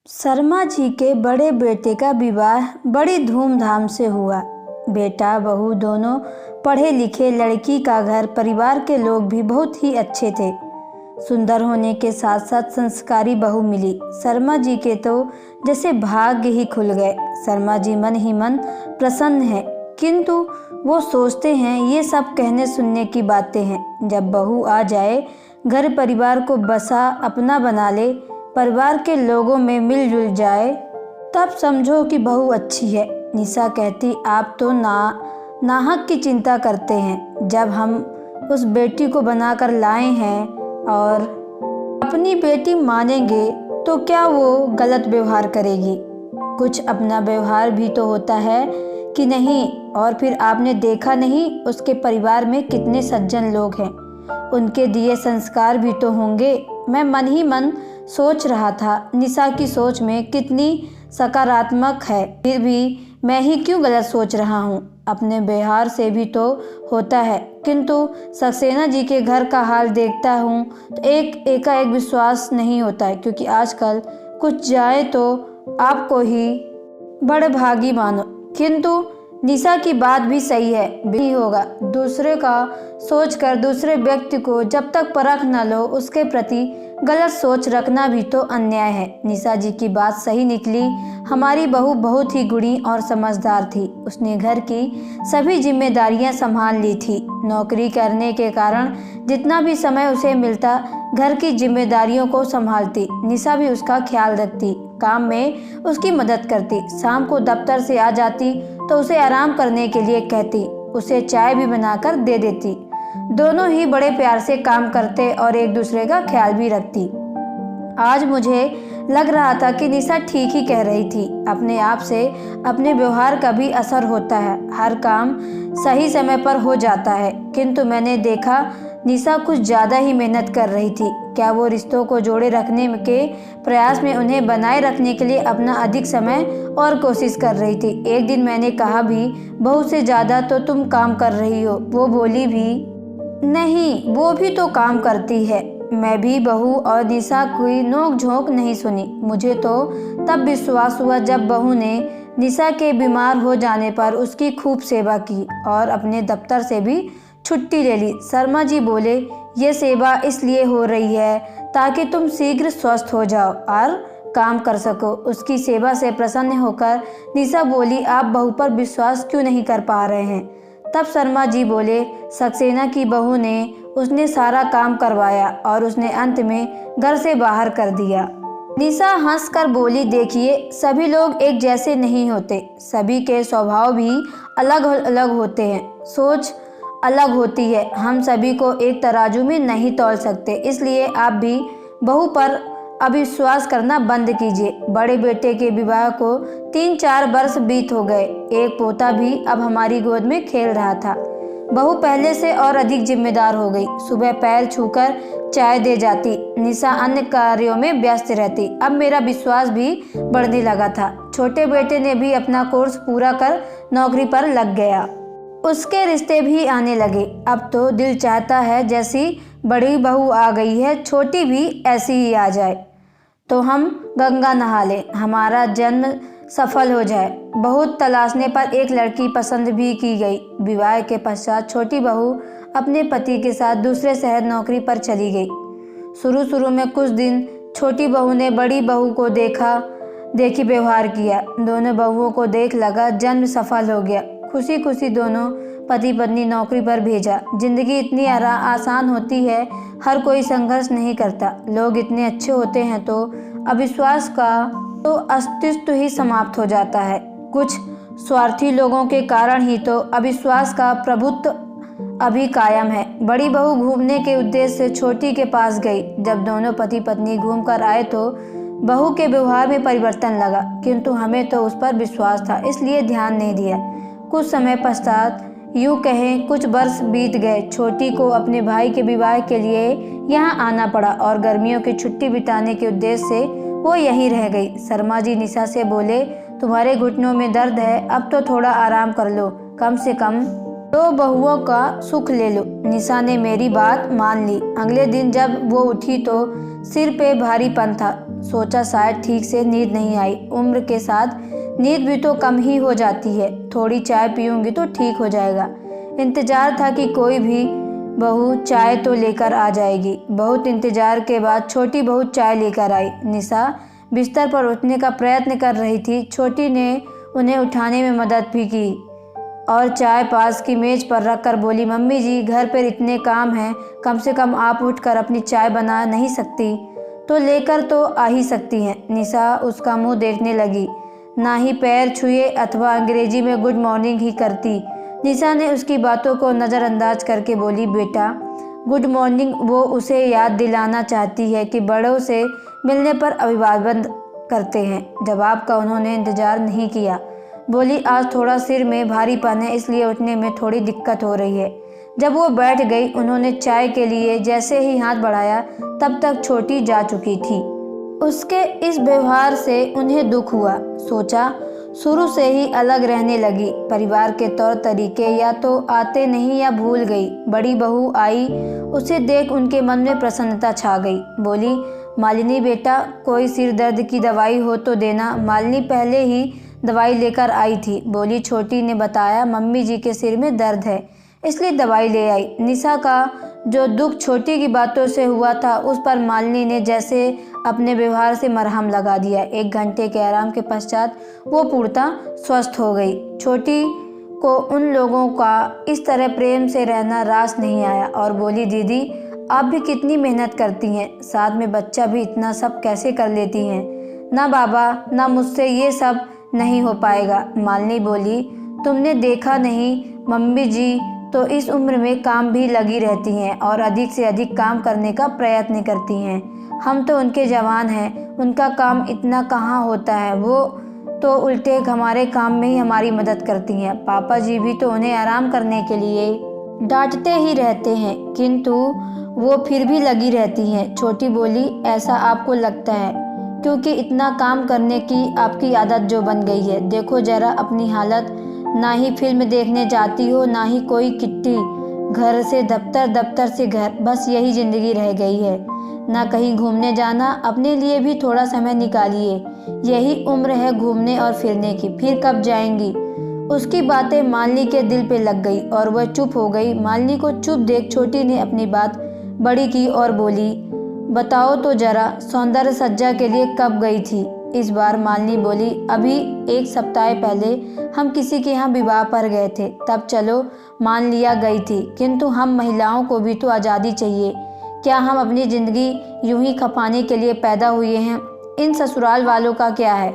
शर्मा जी के बड़े बेटे का विवाह बड़ी धूमधाम से हुआ। बेटा बहू दोनों पढ़े लिखे, लड़की का घर परिवार के लोग भी बहुत ही अच्छे थे। सुंदर होने के साथ साथ संस्कारी बहू मिली। शर्मा जी के तो जैसे भाग्य ही खुल गए। शर्मा जी मन ही मन प्रसन्न हैं, किंतु वो सोचते हैं ये सब कहने सुनने की बातें हैं। जब बहू आ जाए, घर परिवार को बसा अपना बना ले, परिवार के लोगों में मिलजुल जाए, तब समझो कि बहू अच्छी है। निशा कहती, आप तो नाहक की चिंता करते हैं। जब हम उस बेटी को बनाकर लाए हैं और अपनी बेटी मानेंगे तो क्या वो गलत व्यवहार करेगी? कुछ अपना व्यवहार भी तो होता है कि नहीं? और फिर आपने देखा नहीं उसके परिवार में कितने सज्जन लोग हैं, उनके दिए संस्कार भी तो होंगे। मैं मन ही मन सोच रहा था, निशा की सोच में कितनी सकारात्मक है, फिर भी मैं ही क्यों गलत सोच रहा हूँ? अपने व्यवहार से भी तो होता है, किंतु सक्सेना जी के घर का हाल देखता हूँ तो एकाएक विश्वास नहीं होता है, क्योंकि आजकल कुछ जाए तो आपको ही बड़भागी मानो। किंतु निशा की बात भी सही है, भी होगा। दूसरे का सोचकर दूसरे व्यक्ति को जब तक परख न लो, उसके प्रति गलत सोच रखना भी तो अन्याय है। निशा जी की बात सही निकली। हमारी बहू बहुत ही गुणी और समझदार थी। उसने घर की सभी जिम्मेदारियां संभाल ली थी। नौकरी करने के कारण जितना भी समय उसे मिलता, घर की जिम्मेदारियों को संभालती। निशा भी उसका ख्याल रखती, काम में उसकी मदद करती। शाम को दफ्तर से आ जाती तो उसे आराम करने के लिए कहती, उसे चाय भी बनाकर दे देती। दोनों ही बड़े प्यार से काम करते और एक दूसरे का ख्याल भी रखती। आज मुझे लग रहा था कि निशा ठीक ही कह रही थी। अपने आप से अपने व्यवहार का भी असर होता है। हर काम सही समय पर हो जाता है, किंतु मैंने देखा निशा कुछ ज़्यादा ही मेहनत कर रही थी। क्या वो रिश्तों को जोड़े रखने के प्रयास में उन्हें बनाए रखने के लिए अपना अधिक समय और कोशिश कर रही थी। एक दिन मैंने कहा भी, बहू से ज़्यादा तो तुम काम कर रही हो। वो बोली भी, नहीं, वो भी तो काम करती है। मैं भी बहू और निशा कोई नोक झोंक नहीं सुनी। मुझे तो तब विश्वास हुआ जब बहू ने निशा के बीमार हो जाने पर उसकी खूब सेवा की और अपने दफ्तर से भी छुट्टी ले ली। शर्मा जी बोले, ये सेवा इसलिए हो रही है ताकि तुम शीघ्र स्वस्थ हो जाओ और काम कर सको। उसकी सेवा से प्रसन्न होकर निशा बोली, आप बहू पर विश्वास क्यों नहीं कर पा रहे हैं? तब शर्मा जी बोले, सक्सेना की बहू ने उसने सारा काम करवाया और उसने अंत में घर से बाहर कर दिया। निशा हंसकर बोली, देखिए, सभी लोग एक जैसे नहीं होते। सभी के स्वभाव भी अलग अलग होते हैं, सोच अलग होती है। हम सभी को एक तराजू में नहीं तौल सकते। इसलिए आप भी बहू पर अविश्वास करना बंद कीजिए। बड़े बेटे के विवाह को 3-4 वर्ष बीत हो गए। एक पोता भी अब हमारी गोद में खेल रहा था। बहू पहले से और अधिक जिम्मेदार हो गई। सुबह पैर छूकर चाय दे जाती। निशा अन्य कार्यों में व्यस्त रहती। अब मेरा विश्वास भी बढ़ने लगा था। छोटे बेटे ने भी अपना कोर्स पूरा कर नौकरी पर लग गया। उसके रिश्ते भी आने लगे। अब तो दिल चाहता है जैसी बड़ी बहू आ गई है, छोटी भी ऐसी ही आ जाए तो हम गंगा नहा लें, हमारा जन्म सफल हो जाए। बहुत तलाशने पर एक लड़की पसंद भी की गई। विवाह के पश्चात छोटी बहू अपने पति के साथ दूसरे शहर नौकरी पर चली गई। शुरू में कुछ दिन छोटी बहू ने बड़ी बहू को देखी व्यवहार किया। दोनों बहुओं को देख लगा जन्म सफल हो गया। खुशी खुशी दोनों पति पत्नी नौकरी पर भेजा। जिंदगी इतनी आसान होती है, हर कोई संघर्ष नहीं करता। लोग इतने अच्छे होते हैं तो अविश्वास का तो अस्तित्व ही समाप्त हो जाता है। कुछ स्वार्थी लोगों के कारण ही तो अविश्वास का प्रभुत्व अभी कायम है। बड़ी बहू घूमने के उद्देश्य से छोटी के पास गई। जब दोनों पति पत्नी घूमकर आए तो बहू के व्यवहार में परिवर्तन लगा, किंतु हमें तो उस पर विश्वास था, इसलिए ध्यान नहीं दिया। कुछ समय पश्चात, यूँ कहें कुछ वर्ष बीत गए। छोटी को अपने भाई के विवाह के लिए यहाँ आना पड़ा और गर्मियों की छुट्टी बिताने के उद्देश्य से वो यहीं रह गई। शर्मा जी निशा से बोले, तुम्हारे घुटनों में दर्द है, अब तो थोड़ा आराम कर लो, कम से कम 2 बहुओं का सुख ले लो। निशा ने मेरी बात मान ली। अगले दिन जब वो उठी तो सिर पे भारीपन था। सोचा शायद ठीक से नींद नहीं आई। उम्र के साथ नींद भी तो कम ही हो जाती है, थोड़ी चाय पीऊंगी तो ठीक हो जाएगा। इंतजार था कि कोई भी बहू चाय तो लेकर आ जाएगी। बहुत इंतजार के बाद छोटी बहू चाय लेकर आई। निशा बिस्तर पर उठने का प्रयत्न कर रही थी। छोटी ने उन्हें उठाने में मदद भी की और चाय पास की मेज पर रखकर बोली, मम्मी जी घर पर इतने काम हैं, कम से कम आप उठकर अपनी चाय बना नहीं सकती? तो लेकर तो आ ही सकती हैं। निशा उसका मुंह देखने लगी, ना ही पैर छुए अथवा अंग्रेजी में गुड मॉर्निंग ही करती। निशा ने उसकी बातों को नज़रअंदाज करके बोली, बेटा गुड मॉर्निंग वो उसे याद दिलाना चाहती है कि बड़ों से मिलने पर अभिवादन करते हैं। जवाब का उन्होंने इंतजार नहीं किया। बोली, आज थोड़ा सिर में भारीपन है, इसलिए उठने में थोड़ी दिक्कत हो रही है। जब वो बैठ गई, उन्होंने चाय के लिए जैसे ही हाथ बढ़ाया तब तक छोटी जा चुकी थी। उसके इस व्यवहार से उन्हें दुख हुआ। सोचा शुरू से ही अलग रहने लगी। परिवार के तौर तरीके या तो आते नहीं या भूल गई। बड़ी बहू आई, उसे देख उनके मन में प्रसन्नता छा गई। बोली, मालिनी बेटा कोई सिर दर्द की दवाई हो तो देना। मालिनी पहले ही दवाई लेकर आई थी। बोली, छोटी ने बताया मम्मी जी के सिर में दर्द है, इसलिए दवाई ले आई। निशा का जो दुख छोटी की बातों से हुआ था, उस पर मालिनी ने जैसे अपने व्यवहार से मरहम लगा दिया। 1 घंटे के आराम के पश्चात वो पूर्णतः स्वस्थ हो गई। छोटी को उन लोगों का इस तरह प्रेम से रहना रास नहीं आया और बोली, दीदी आप भी कितनी मेहनत करती हैं, साथ में बच्चा भी इतना सब कैसे कर लेती हैं? ना बाबा ना मुझसे ये सब नहीं हो पाएगा। मालिनी बोली, तुमने देखा नहीं, मम्मी जी तो इस उम्र में काम भी लगी रहती हैं और अधिक से अधिक काम करने का प्रयत्न करती हैं। हम तो उनके जवान हैं, उनका काम इतना कहाँ होता है। वो तो उल्टे हमारे काम में ही हमारी मदद करती हैं। पापा जी भी तो उन्हें आराम करने के लिए डांटते ही रहते हैं, किंतु वो फिर भी लगी रहती हैं। छोटी बोली, ऐसा आपको लगता है क्योंकि इतना काम करने की आपकी आदत जो बन गई है। देखो जरा अपनी हालत, ना ही फिल्म देखने जाती हो, ना ही कोई किट्टी, घर से दफ्तर, दफ्तर से घर, बस यही ज़िंदगी रह गई है। ना कहीं घूमने जाना, अपने लिए भी थोड़ा समय निकालिए, यही उम्र है घूमने और फिरने की, फिर कब जाएंगी? उसकी बातें मालिनी के दिल पे लग गई और वह चुप हो गई। मालिनी को चुप देख छोटी ने अपनी बात बड़ी की और बोली, बताओ तो जरा सौंदर्य सज्जा के लिए कब गई थी? इस बार मालिनी बोली, अभी 1 सप्ताह पहले हम किसी के यहाँ विवाह पर गए थे, तब चलो मान लिया गई थी, किंतु हम महिलाओं को भी तो आज़ादी चाहिए। क्या हम अपनी ज़िंदगी यूं ही खपाने के लिए पैदा हुए हैं? इन ससुराल वालों का क्या है?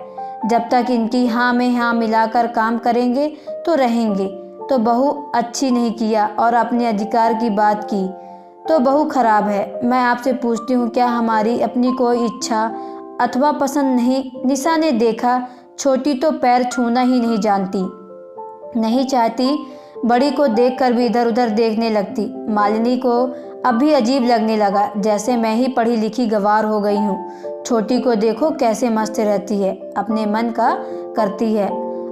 जब तक इनकी हाँ में हाँ मिलाकर काम करेंगे तो रहेंगे। तो बहू अच्छी नहीं किया और अपने अधिकार की बात की तो बहू खराब है। मैं आपसे पूछती हूँ, क्या हमारी अपनी कोई इच्छा अथवा पसंद नहीं? निशा ने देखा छोटी तो पैर छूना ही नहीं जानती, नहीं चाहती, बड़ी को देखकर भी इधर उधर देखने लगती। मालिनी को अब भी अजीब लगने लगा, जैसे मैं ही पढ़ी लिखी गंवार हो गई हूँ। छोटी को देखो कैसे मस्त रहती है, अपने मन का करती है,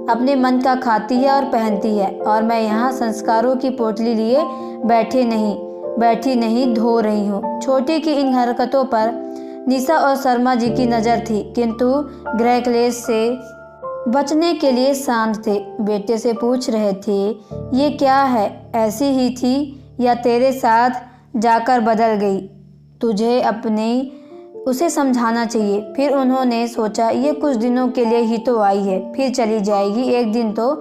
अपने मन का खाती है और पहनती है, और मैं यहाँ संस्कारों की पोटली लिए बैठी नहीं धो रही हूँ। छोटी की इन हरकतों पर निशा और शर्मा जी की नज़र थी, किंतु गृह क्लेश से बचने के लिए शांत थे। बेटे से पूछ रहे थे, ये क्या है, ऐसी ही थी या तेरे साथ जाकर बदल गई? तुझे अपने उसे समझाना चाहिए। फिर उन्होंने सोचा, ये कुछ दिनों के लिए ही तो आई है, फिर चली जाएगी एक दिन तो।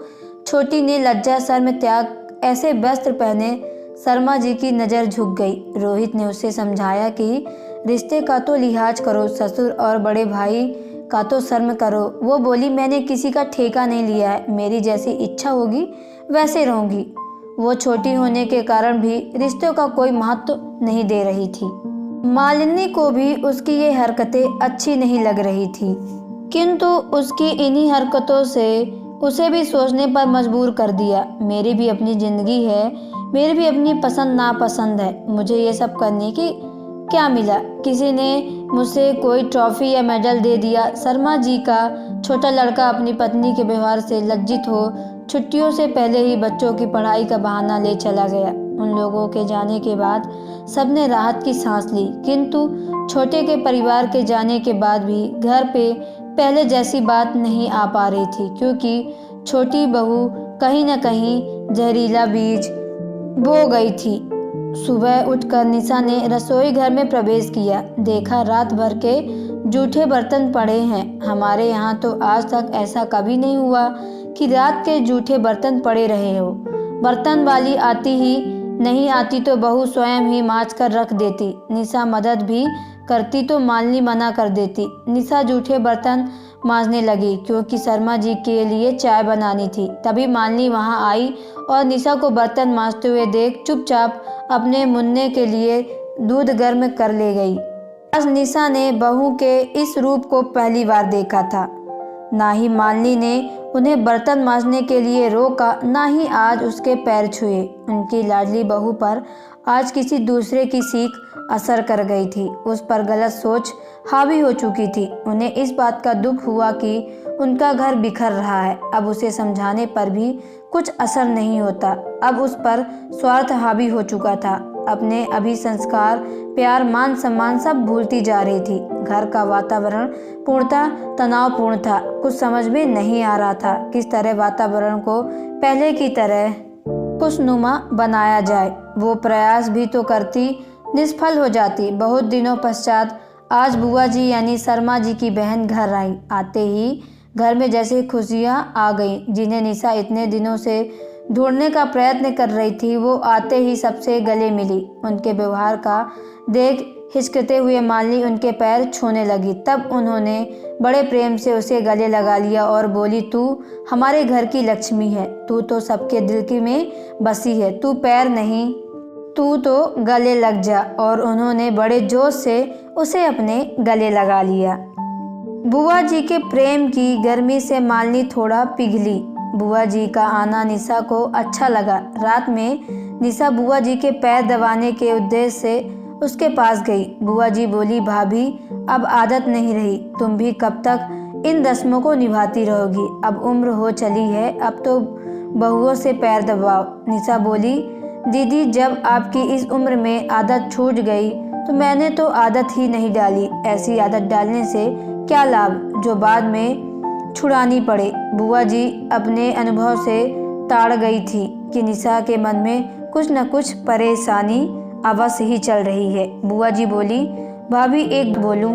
छोटी ने लज्जा शर्म त्याग ऐसे वस्त्र पहने शर्मा जी की नज़र झुक गई। रोहित ने उसे समझाया कि रिश्ते का तो लिहाज करो, ससुर और बड़े भाई का तो शर्म करो। वो बोली, मैंने किसी का ठेका नहीं लिया है, मेरी जैसी इच्छा होगी वैसे रहूँगी। वो छोटी होने के कारण भी रिश्तों का कोई महत्व नहीं दे रही थी। मालिनी को भी उसकी ये हरकतें अच्छी नहीं लग रही थी, किंतु उसकी इन्हीं हरकतों से उसे भी सोचने पर मजबूर कर दिया। मेरी भी अपनी ज़िंदगी है, मेरी भी अपनी पसंद नापसंद है, मुझे ये सब करने की क्या मिला? किसी ने मुझसे कोई ट्रॉफी या मेडल दे दिया? शर्मा जी का छोटा लड़का अपनी पत्नी के व्यवहार से लज्जित हो छुट्टियों से पहले ही बच्चों की पढ़ाई का बहाना ले चला गया। उन लोगों के जाने के बाद सबने राहत की सांस ली, किंतु छोटे के परिवार के जाने के बाद भी घर पे पहले जैसी बात नहीं आ पा रही थी, क्योंकि छोटी बहू कहीं न कहीं जहरीला बीज बो गई थी। सुबह उठकर निशा ने रसोई घर में प्रवेश किया। देखा रात भर के जूठे बर्तन पड़े हैं। हमारे यहाँ तो आज तक ऐसा कभी नहीं हुआ कि रात के जूठे बर्तन पड़े रहे हो। बर्तन वाली आती ही नहीं आती तो बहू स्वयं ही मांज कर रख देती। निशा मदद भी करती तो मालिनी मना कर देती। निशा जूठे बर्तन मांजने लगी क्योंकि शर्मा जी के लिए चाय बनानी थी। तभी मालिनी वहां आई और निशा को बर्तन मांजते हुए देख चुपचाप अपने मुन्ने के लिए दूध गर्म कर ले गई। आज निशा ने बहू के इस रूप को पहली बार देखा था। ना ही मालिनी ने उन्हें बर्तन मांजने के लिए रोका, ना ही आज उसके पैर छुए। उनकी लाडली बहू पर आज किसी दूसरे की सीख असर कर गई थी। उस पर गलत सोच हावी हो चुकी थी। उन्हें इस बात का दुख हुआ कि उनका घर बिखर रहा है। अब उसे समझाने पर भी कुछ असर नहीं होता। अब उस पर स्वार्थ हावी हो चुका था। अपने अभी संस्कार, प्यार, मान सम्मान सब भूलती जा रही थी। घर का वातावरण पूर्णतः तनावपूर्ण था। कुछ समझ में नहीं आ रहा था किस तरह वातावरण को पहले की तरह खुशनुमा बनाया जाए। वो प्रयास भी तो करती, निष्फल हो जाती। बहुत दिनों पश्चात आज बुआ जी यानी शर्मा जी की बहन घर आई। आते ही घर में जैसे खुशियां आ गईं, जिन्हें निशा इतने दिनों से ढूंढने का प्रयत्न कर रही थी। वो आते ही सबसे गले मिली। उनके व्यवहार का देख हिचकते हुए मालिनी उनके पैर छूने लगी। तब उन्होंने बड़े प्रेम से उसे गले लगा लिया और बोली, तू हमारे घर की लक्ष्मी है। तू तो सबके दिल की में बसी है। तू पैर नहीं, तू तो गले लग जा। और उन्होंने बड़े जोश से उसे अपने गले लगा लिया। बुआ जी के प्रेम की गर्मी से मालिनी थोड़ा पिघली। बुआ जी का आना निशा को अच्छा लगा। रात में निशा बुआ जी के पैर दबाने के उद्देश्य से उसके पास गई। बुआ जी बोली, भाभी अब आदत नहीं रही। तुम भी कब तक इन रस्मों को निभाती रहोगी। अब उम्र हो चली है, अब तो बहुओं से पैर दबाओ। निशा बोली, दीदी जब आपकी इस उम्र में आदत छूट गई तो मैंने तो आदत ही नहीं डाली। ऐसी आदत डालने से क्या लाभ जो बाद में छुड़ानी पड़े। बुआ जी अपने अनुभव से ताड़ गई थी कि निशा के मन में कुछ न कुछ परेशानी अवश्य ही चल रही है। बुआ जी बोली, भाभी एक बोलूं,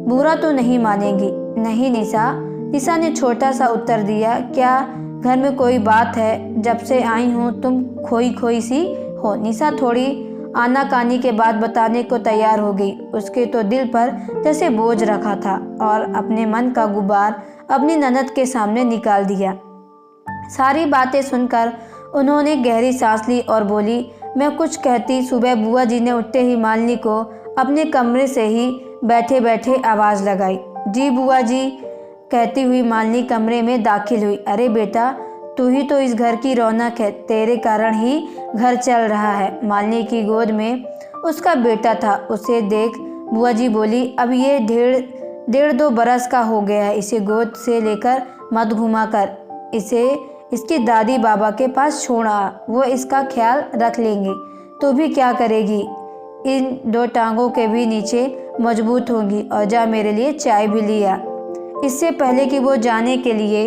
बुरा तो नहीं मानेगी। नहीं निशा, निशा ने छोटा सा उत्तर दिया। क्या घर में कोई बात है? जब से आई हूँ तुम खोई खोई सी हो। निशा थोड़ी आनाकानी के बाद बताने को तैयार हो गई। उसके तो दिल पर जैसे बोझ रखा था और अपने मन का गुबार अपनी ननद के सामने निकाल दिया। सारी बातें सुनकर उन्होंने गहरी सांस ली और बोली, मैं कुछ कहती। सुबह बुआ जी ने उठते ही मालिनी को अपने कमरे से ही बैठे बैठे आवाज़ लगाई। जी बुआ जी, कहती हुई मालिनी कमरे में दाखिल हुई। अरे बेटा, तू ही तो इस घर की रौनक है। तेरे कारण ही घर चल रहा है। मालिनी की गोद में उसका बेटा था। उसे देख बुआ जी बोली, अब ये डेढ़ 2 बरस का हो गया है। इसे गोद से लेकर मत घुमा कर। इसे इसकी दादी बाबा के पास छोड़ा, वो इसका ख्याल रख लेंगे। तू भी क्या करेगी? इन 2 टांगों के भी नीचे मजबूत होगी। और जा मेरे लिए चाय भी लिया। इससे पहले कि वो जाने के लिए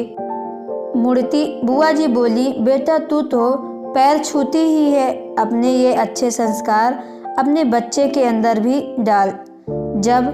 मुड़ती, बुआ जी बोली, बेटा तू तो पैर छूती ही है। अपने ये अच्छे संस्कार अपने बच्चे के अंदर भी डाल। जब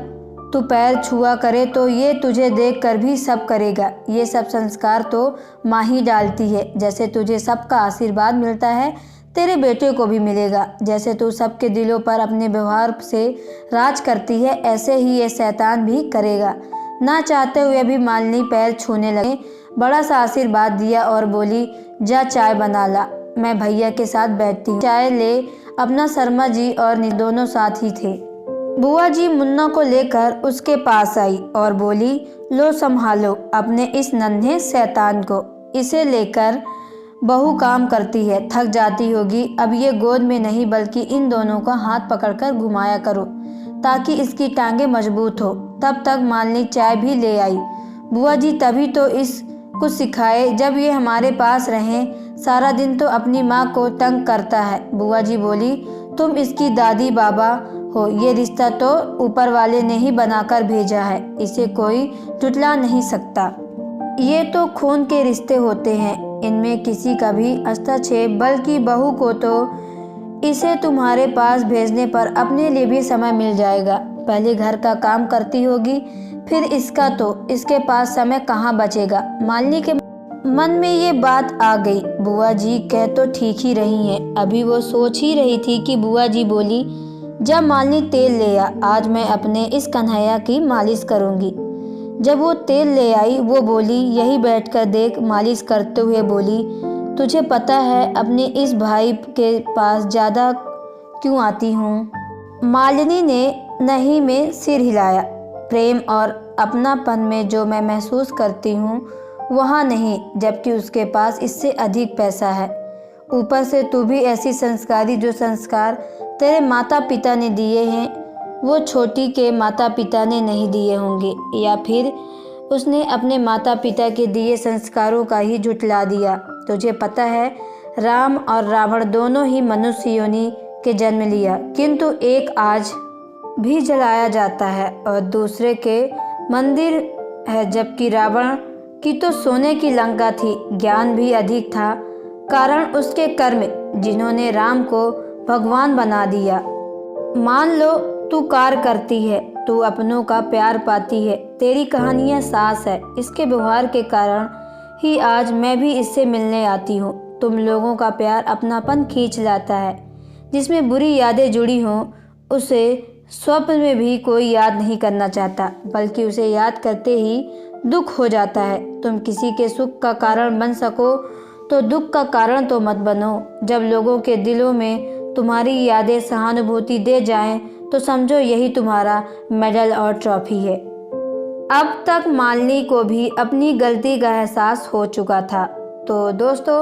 तू पैर छुआ करे तो ये तुझे देखकर भी सब करेगा। ये सब संस्कार तो माँ ही डालती है। जैसे तुझे सबका आशीर्वाद मिलता है, तेरे बेटे को भी मिलेगा। जैसे तू सबके दिलों पर अपने व्यवहार से राज करती है, ऐसे ही ये शैतान भी करेगा। ना चाहते हुए भी मालिनी पैर छूने लगे। बड़ा सा आशीर्वाद दिया और बोली, जा चाय बना ला, मैं भैया के साथ बैठती हूँ। चाय ले अपना शर्मा जी और दोनों साथ ही थे। बुआ जी मुन्ना को लेकर उसके पास आई और बोली, लो संभालो अपने इस नन्हे शैतान को। इसे लेकर बहू काम करती है, थक जाती होगी। अब ये गोद में नहीं बल्कि इन दोनों का हाथ पकड़कर घुमाया करो ताकि इसकी टांगें मजबूत हो। तब तक मालिनी चाय भी ले आई। बुआ जी तभी तो इस कुछ सिखाए जब ये हमारे पास रहें। सारा दिन तो अपनी माँ को तंग करता है। बुआ जी बोली, तुम इसकी दादी बाबा हो, ये रिश्ता तो ऊपर वाले ने ही बनाकर भेजा है, इसे कोई टुटला नहीं सकता। ये तो खून के रिश्ते होते हैं, इनमें किसी का भी हस्तक्षेप, बल्कि बहू को तो इसे तुम्हारे पास भेजने पर अपने लिए भी समय मिल जाएगा। पहले घर का काम करती होगी, फिर इसका, तो इसके पास समय कहाँ बचेगा। मालिनी के मन में ये बात आ गई। बुआ जी कह तो ठीक ही रही हैं। अभी वो सोच ही रही थी कि बुआ जी बोली, जब मालिनी तेल ले आ, आज मैं अपने इस कन्हैया की मालिश करूँगी। जब वो तेल ले आई, वो बोली, यही बैठकर देख, मालिश करते हुए बोली, तुझे पता है अपने इस भाई के पास ज़्यादा क्यों आती हूँ। मालिनी ने नहीं में सिर हिलाया। प्रेम और अपनापन में जो मैं महसूस करती हूँ वहाँ नहीं, जबकि उसके पास इससे अधिक पैसा है। ऊपर से तू भी ऐसी संस्कारी, जो संस्कार तेरे माता पिता ने दिए हैं वो छोटी के माता पिता ने नहीं दिए होंगे, या फिर उसने अपने माता पिता के दिए संस्कारों का ही झुठला दिया। तुझे पता है राम और रावण दोनों ही मनुष्य योनि के जन्म लिया, किंतु एक आज भी जलाया जाता है और दूसरे के मंदिर है, जबकि रावण की तो सोने की लंका थी। ज्ञान भी अधिक था, कारण उसके कर्म, जिन्होंने राम को भगवान बना दिया। मान लो तू कार करती है, तू अपनों का प्यार पाती है, तेरी कहानियाँ सास है, इसके व्यवहार के कारण ही आज मैं भी इससे मिलने आती हूँ। तुम लोगों का प्यार अपनापन खींच लाता है, जिसमें बुरी यादें जुड़ी हों उसे स्वप्न में भी कोई याद नहीं करना चाहता, बल्कि उसे याद करते ही दुख हो जाता है। तुम किसी के सुख का कारण बन सको तो दुख का कारण तो मत बनो। जब लोगों के दिलों में तुम्हारी यादें सहानुभूति दे जाएं, तो समझो यही तुम्हारा मेडल और ट्रॉफी है। अब तक मालिनी को भी अपनी गलती का एहसास हो चुका था। तो दोस्तों,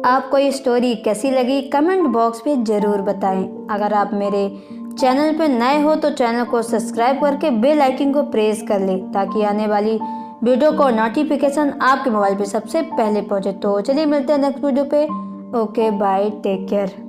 आपको ये स्टोरी कैसी लगी कमेंट बॉक्स में ज़रूर बताएं। अगर आप मेरे चैनल पर नए हो तो चैनल को सब्सक्राइब करके बेल आइकन को प्रेस कर लें, ताकि आने वाली वीडियो को नोटिफिकेशन आपके मोबाइल पे सबसे पहले पहुंचे। तो चलिए मिलते हैं नेक्स्ट वीडियो पे। Okay bye, take care.